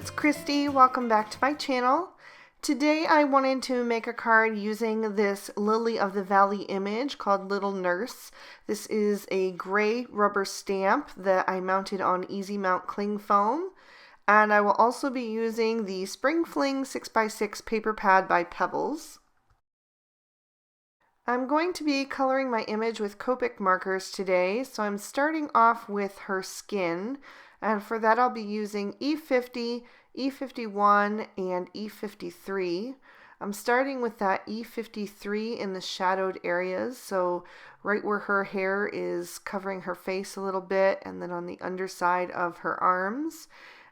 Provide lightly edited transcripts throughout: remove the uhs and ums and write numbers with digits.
it's Christy. Welcome back to my channel. Today I wanted to make a card using this Lily of the Valley image called Little Nurse. This is a gray rubber stamp that I mounted on Easy Mount cling foam. And I will also be using the Spring Fling 6x6 paper pad by Pebbles. I'm going to be coloring my image with Copic markers today, so I'm starting off with her skin. And for that I'll be using E50, E51, and E53. I'm starting with that E53 in the shadowed areas, so right where her hair is covering her face a little bit, and then on the underside of her arms,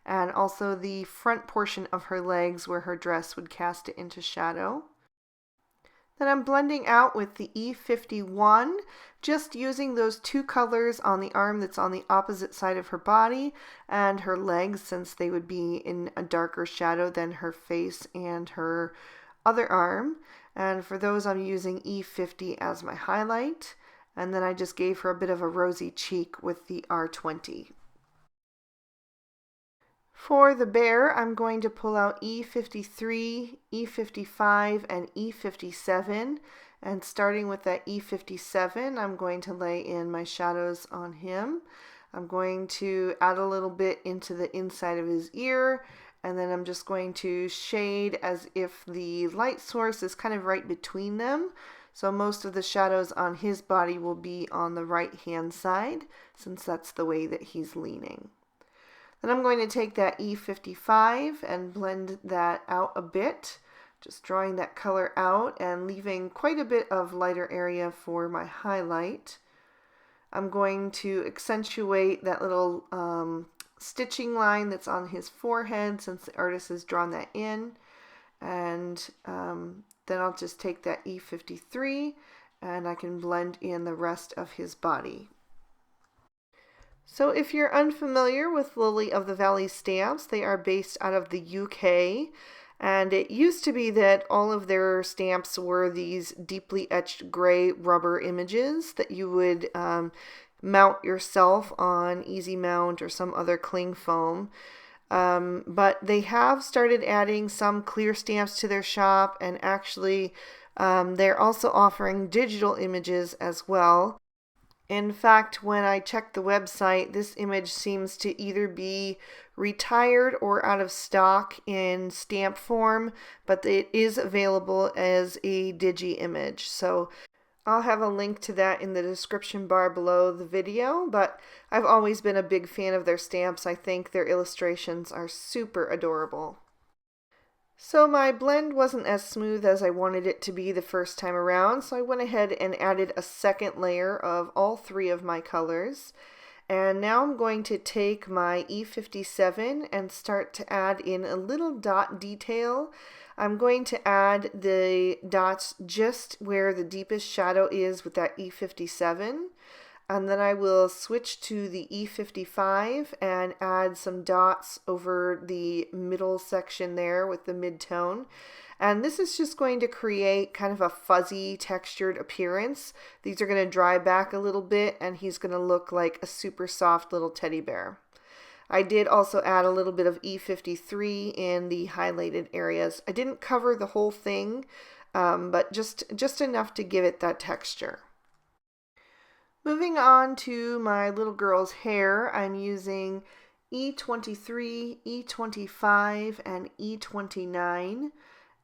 and also the front portion of her legs where her dress would cast it into shadow. Then I'm blending out with the E51, just using those two colors on the arm that's on the opposite side of her body and her legs, since they would be in a darker shadow than her face and her other arm. And for those I'm using E50 as my highlight. And then I just gave her a bit of a rosy cheek with the R20. For the bear, I'm going to pull out E53, E55, and E57, and starting with that E57, I'm going to lay in my shadows on him. I'm going to add a little bit into the inside of his ear, and then I'm just going to shade as if the light source is kind of right between them. So most of the shadows on his body will be on the right hand side, since that's the way that he's leaning. Then I'm going to take that E55 and blend that out a bit, just drawing that color out and leaving quite a bit of lighter area for my highlight. I'm going to accentuate that little stitching line that's on his forehead, since the artist has drawn that in. And then I'll just take that E53 and I can blend in the rest of his body. So if you're unfamiliar with Lily of the Valley stamps, they are based out of the UK, and it used to be that all of their stamps were these deeply etched gray rubber images that you would mount yourself on Easy Mount or some other cling foam. But they have started adding some clear stamps to their shop, and actually they're also offering digital images as well. In fact, when I checked the website, this image seems to either be retired or out of stock in stamp form, but it is available as a digi image. So I'll have a link to that in the description bar below the video, but I've always been a big fan of their stamps. I think their illustrations are super adorable. So my blend wasn't as smooth as I wanted it to be the first time around, so I went ahead and added a second layer of all three of my colors. And now I'm going to take my E57 and start to add in a little dot detail. I'm going to add the dots just where the deepest shadow is with that E57. And then I will switch to the E55 and add some dots over the middle section there with the mid-tone. And this is just going to create kind of a fuzzy textured appearance. These are going to dry back a little bit, and he's going to look like a super soft little teddy bear. I did also add a little bit of E53 in the highlighted areas. I didn't cover the whole thing, but just enough to give it that texture. Moving on to my little girl's hair, I'm using E23, E25, and E29.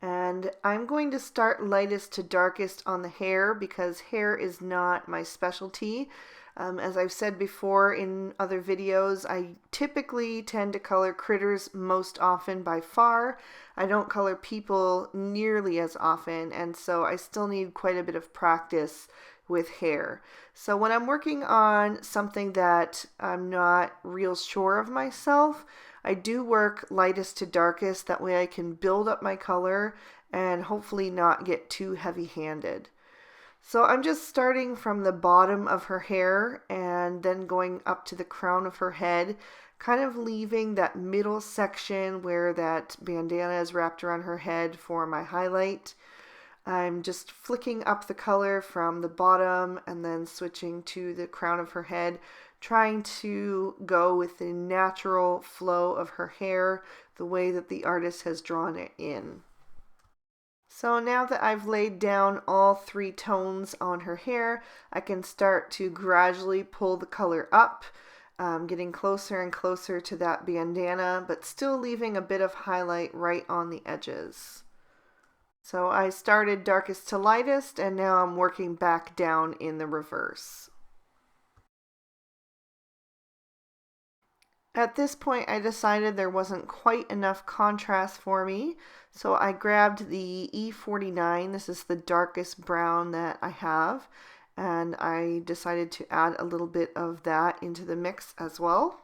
And I'm going to start lightest to darkest on the hair because hair is not my specialty. As I've said before in other videos, I typically tend to color critters most often by far. I don't color people nearly as often, and so I still need quite a bit of practice with hair. So when I'm working on something that I'm not real sure of myself, I do work lightest to darkest. That way I can build up my color and hopefully not get too heavy-handed. So I'm just starting from the bottom of her hair and then going up to the crown of her head, kind of leaving that middle section where that bandana is wrapped around her head for my highlight. I'm just flicking up the color from the bottom and then switching to the crown of her head, trying to go with the natural flow of her hair, the way that the artist has drawn it in. So now that I've laid down all 3 tones on her hair, I can start to gradually pull the color up, getting closer and closer to that bandana, but still leaving a bit of highlight right on the edges. So I started darkest to lightest, and now I'm working back down in the reverse. At this point, I decided there wasn't quite enough contrast for me, so I grabbed the E49. This is the darkest brown that I have, and I decided to add a little bit of that into the mix as well.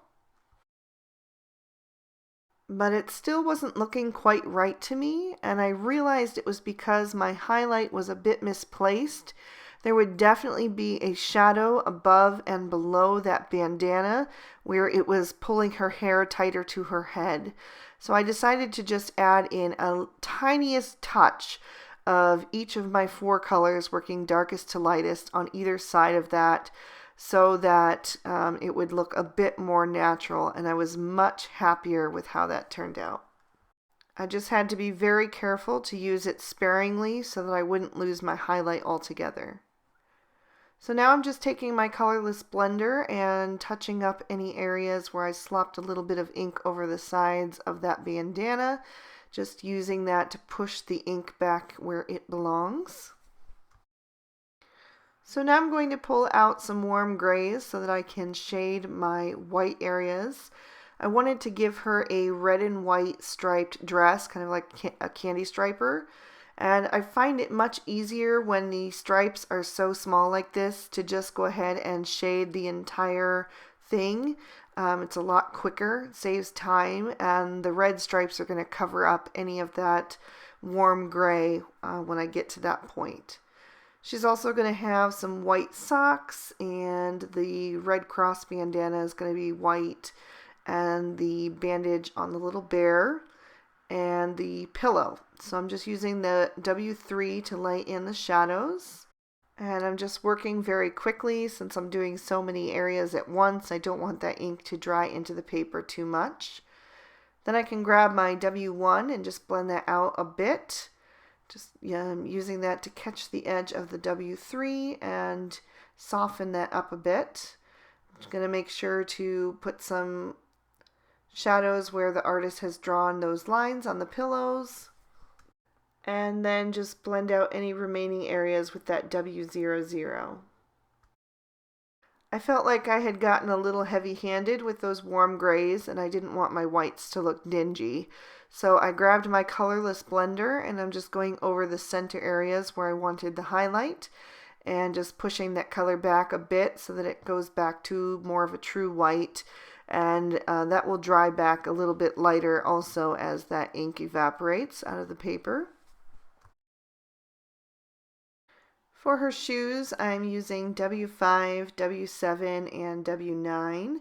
But it still wasn't looking quite right to me, and I realized it was because my highlight was a bit misplaced. There would definitely be a shadow above and below that bandana where it was pulling her hair tighter to her head. So I decided to just add in a tiniest touch of each of my 4 colors, working darkest to lightest on either side of that, so that it would look a bit more natural, and I was much happier with how that turned out. I just had to be very careful to use it sparingly so that I wouldn't lose my highlight altogether. So now I'm just taking my colorless blender and touching up any areas where I slopped a little bit of ink over the sides of that bandana, just using that to push the ink back where it belongs. So now I'm going to pull out some warm grays so that I can shade my white areas. I wanted to give her a red and white striped dress, kind of like a candy striper. And I find it much easier when the stripes are so small like this to just go ahead and shade the entire thing. It's a lot quicker, saves time, and the red stripes are going to cover up any of that warm gray when I get to that point. She's also going to have some white socks, and the Red Cross bandana is going to be white, and the bandage on the little bear, and the pillow. So I'm just using the W3 to lay in the shadows, and I'm just working very quickly since I'm doing so many areas at once. I don't want that ink to dry into the paper too much. Then I can grab my W1 and just blend that out a bit. Just using that to catch the edge of the W3 and soften that up a bit. I'm just going to make sure to put some shadows where the artist has drawn those lines on the pillows, and then just blend out any remaining areas with that W00. I felt like I had gotten a little heavy-handed with those warm grays, and I didn't want my whites to look dingy. So I grabbed my colorless blender, and I'm just going over the center areas where I wanted the highlight, and just pushing that color back a bit so that it goes back to more of a true white. And that will dry back a little bit lighter also as that ink evaporates out of the paper. For her shoes, I'm using W5, W7, and W9.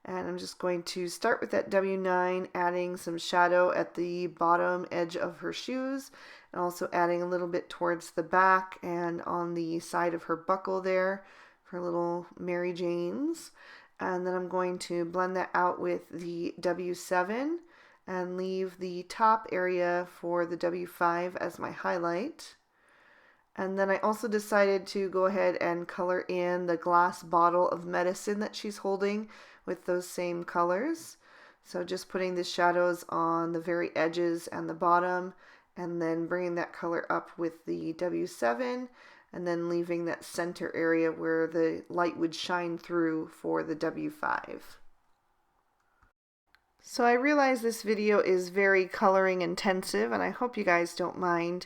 And I'm just going to start with that W9, adding some shadow at the bottom edge of her shoes, and also adding a little bit towards the back and on the side of her buckle there for little Mary Janes. And then I'm going to blend that out with the W7 and leave the top area for the W5 as my highlight. And then I also decided to go ahead and color in the glass bottle of medicine that she's holding with those same colors. So just putting the shadows on the very edges and the bottom, and then bringing that color up with the W7, and then leaving that center area where the light would shine through for the W5. So I realize this video is very coloring intensive, and I hope you guys don't mind.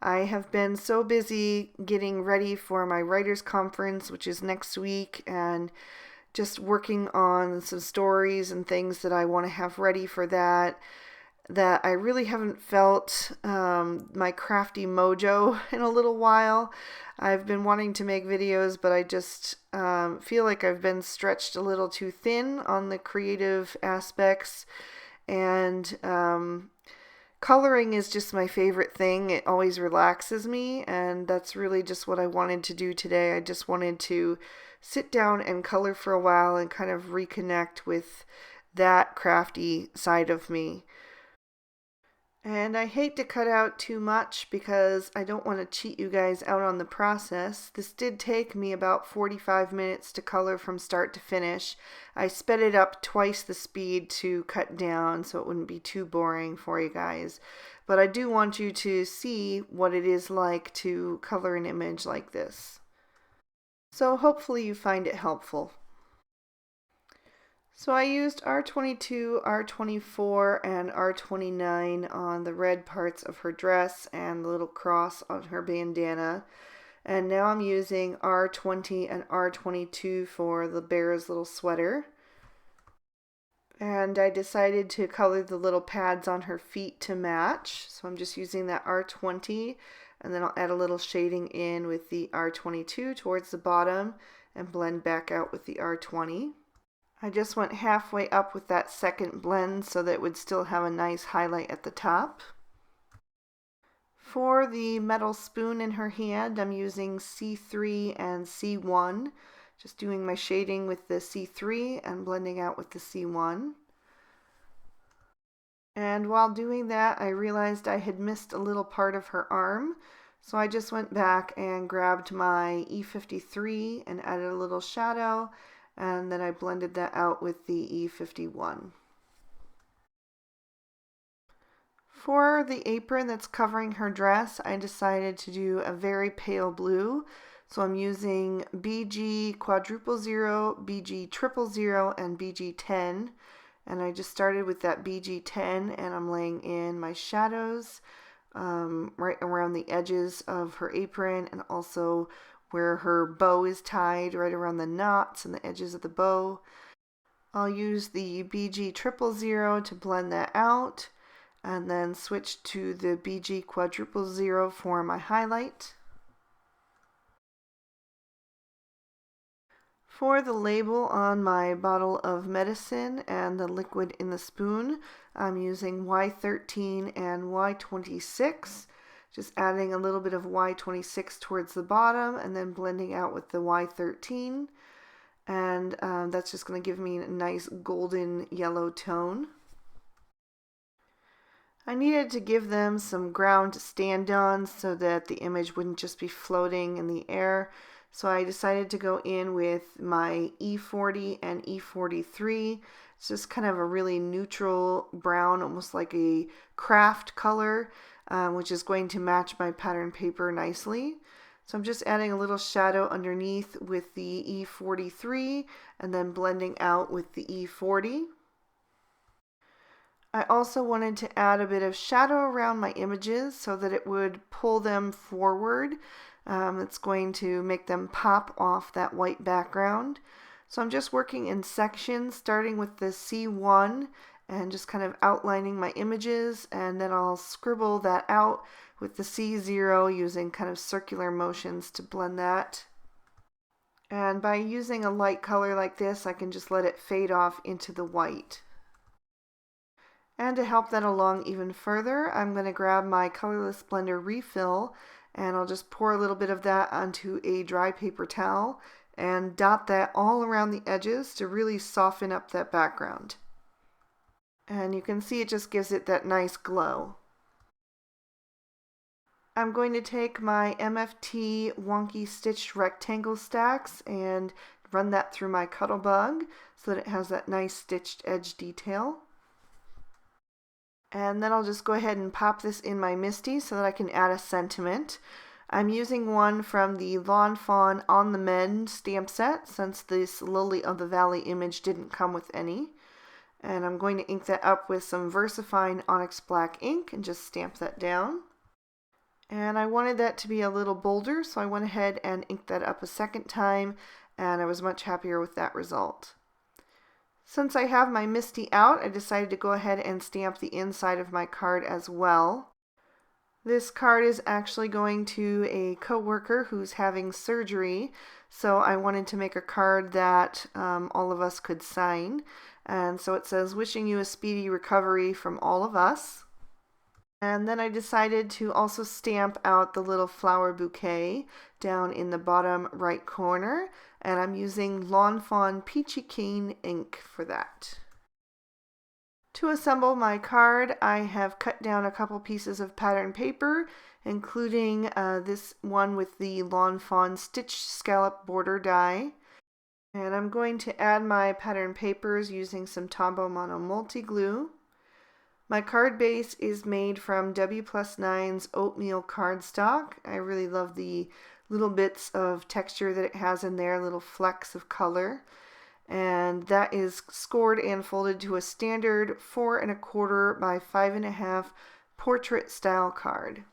I have been so busy getting ready for my writers conference, which is next week, and just working on some stories and things that I want to have ready for that I really haven't felt my crafty mojo in a little while. I've been wanting to make videos, but I just feel like I've been stretched a little too thin on the creative aspects, and coloring is just my favorite thing. It always relaxes me, and that's really just what I wanted to do today. I just wanted to sit down and color for a while and kind of reconnect with that crafty side of me. And I hate to cut out too much because I don't want to cheat you guys out on the process. This did take me about 45 minutes to color from start to finish. I sped it up twice the speed to cut down so it wouldn't be too boring for you guys. But I do want you to see what it is like to color an image like this. So hopefully you find it helpful. So I used R22, R24, and R29 on the red parts of her dress and the little cross on her bandana. And now I'm using R20 and R22 for the bear's little sweater. And I decided to color the little pads on her feet to match. So I'm just using that R20, and then I'll add a little shading in with the R22 towards the bottom and blend back out with the R20. I just went halfway up with that second blend so that it would still have a nice highlight at the top. For the metal spoon in her hand, I'm using C3 and C1, just doing my shading with the C3 and blending out with the C1. And while doing that, I realized I had missed a little part of her arm, so I just went back and grabbed my E53 and added a little shadow, and then I blended that out with the E51. For the apron that's covering her dress, I decided to do a very pale blue. So I'm using BG quadruple 0, BG triple 0, and BG 10. And I just started with that BG 10 and I'm laying in my shadows right around the edges of her apron and also where her bow is tied, right around the knots and the edges of the bow. I'll use the BG triple 0 to blend that out and then switch to the BG quadruple 0 for my highlight. For the label on my bottle of medicine and the liquid in the spoon, I'm using Y13 and Y26, just adding a little bit of Y26 towards the bottom and then blending out with the Y13. And that's just going to give me a nice golden yellow tone. I needed to give them some ground to stand on so that the image wouldn't just be floating in the air. So I decided to go in with my E40 and E43. It's just kind of a really neutral brown, almost like a craft color, which is going to match my pattern paper nicely. So I'm just adding a little shadow underneath with the E43 and then blending out with the E40. I also wanted to add a bit of shadow around my images so that it would pull them forward. It's going to make them pop off that white background. So I'm just working in sections, starting with the C1 and just kind of outlining my images, and then I'll scribble that out with the C0 using kind of circular motions to blend that. And by using a light color like this, I can just let it fade off into the white. And to help that along even further, I'm going to grab my colorless blender refill and I'll just pour a little bit of that onto a dry paper towel and dot that all around the edges to really soften up that background. And you can see it just gives it that nice glow. I'm going to take my MFT wonky stitched rectangle stacks and run that through my Cuttlebug so that it has that nice stitched edge detail. And then I'll just go ahead and pop this in my MISTI so that I can add a sentiment. I'm using one from the Lawn Fawn On the Mend stamp set since this Lili of the Valley image didn't come with any. And I'm going to ink that up with some VersaFine Onyx Black ink and just stamp that down. And I wanted that to be a little bolder, so I went ahead and inked that up a second time, and I was much happier with that result. Since I have my MISTI out, I decided to go ahead and stamp the inside of my card as well. This card is actually going to a coworker who's having surgery, so I wanted to make a card that all of us could sign. And so it says, "Wishing you a speedy recovery from all of us." And then I decided to also stamp out the little flower bouquet down in the bottom right corner, and I'm using Lawn Fawn Peachy Keen ink for that. To assemble my card, I have cut down a couple pieces of pattern paper, including this one with the Lawn Fawn stitch scallop border die. And I'm going to add my pattern papers using some Tombow Mono multi-glue. My card base is made from W+9's oatmeal cardstock. I really love the little bits of texture that it has in there, little flecks of color. And that is scored and folded to a standard 4 1/4 by 5 1/2 portrait style card.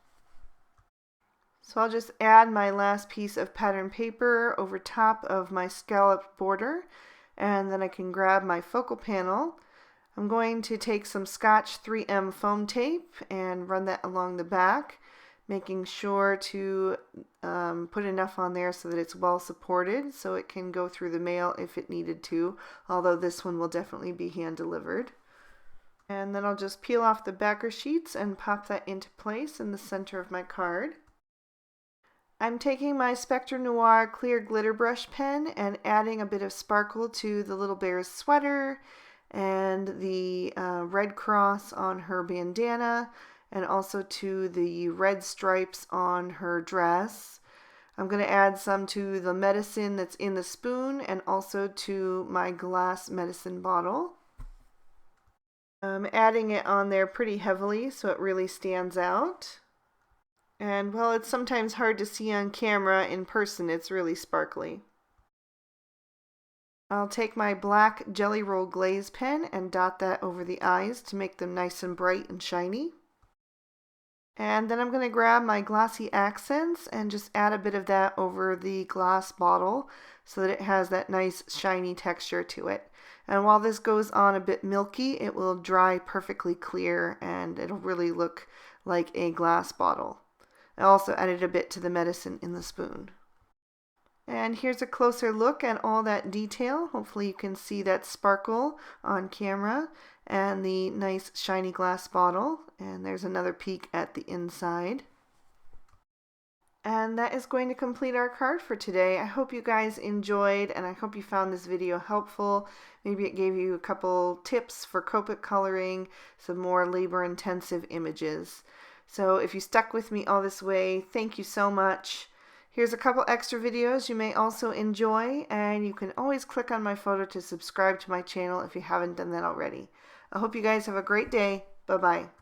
So I'll just add my last piece of pattern paper over top of my scallop border, and then I can grab my focal panel. I'm going to take some Scotch 3M foam tape and run that along the back, making sure to put enough on there so that it's well supported so it can go through the mail if it needed to, although this one will definitely be hand delivered. And then I'll just peel off the backer sheets and pop that into place in the center of my card. I'm taking my Spectre Noir clear glitter brush pen and adding a bit of sparkle to the little bear's sweater and the red cross on her bandana, and also to the red stripes on her dress. I'm going to add some to the medicine that's in the spoon and also to my glass medicine bottle. I'm adding it on there pretty heavily so it really stands out. And while it's sometimes hard to see on camera, in person it's really sparkly. I'll take my black Jelly Roll Glaze pen and dot that over the eyes to make them nice and bright and shiny. And then I'm going to grab my glossy accents and just add a bit of that over the glass bottle so that it has that nice shiny texture to it. And while this goes on a bit milky, it will dry perfectly clear and it'll really look like a glass bottle. I also added a bit to the medicine in the spoon. And here's a closer look at all that detail. Hopefully you can see that sparkle on camera and the nice shiny glass bottle. And there's another peek at the inside. And that is going to complete our card for today. I hope you guys enjoyed and I hope you found this video helpful. Maybe it gave you a couple tips for Copic coloring, some more labor-intensive images. So if you stuck with me all this way, thank you so much. Here's a couple extra videos you may also enjoy, and you can always click on my photo to subscribe to my channel if you haven't done that already. I hope you guys have a great day. Bye-bye.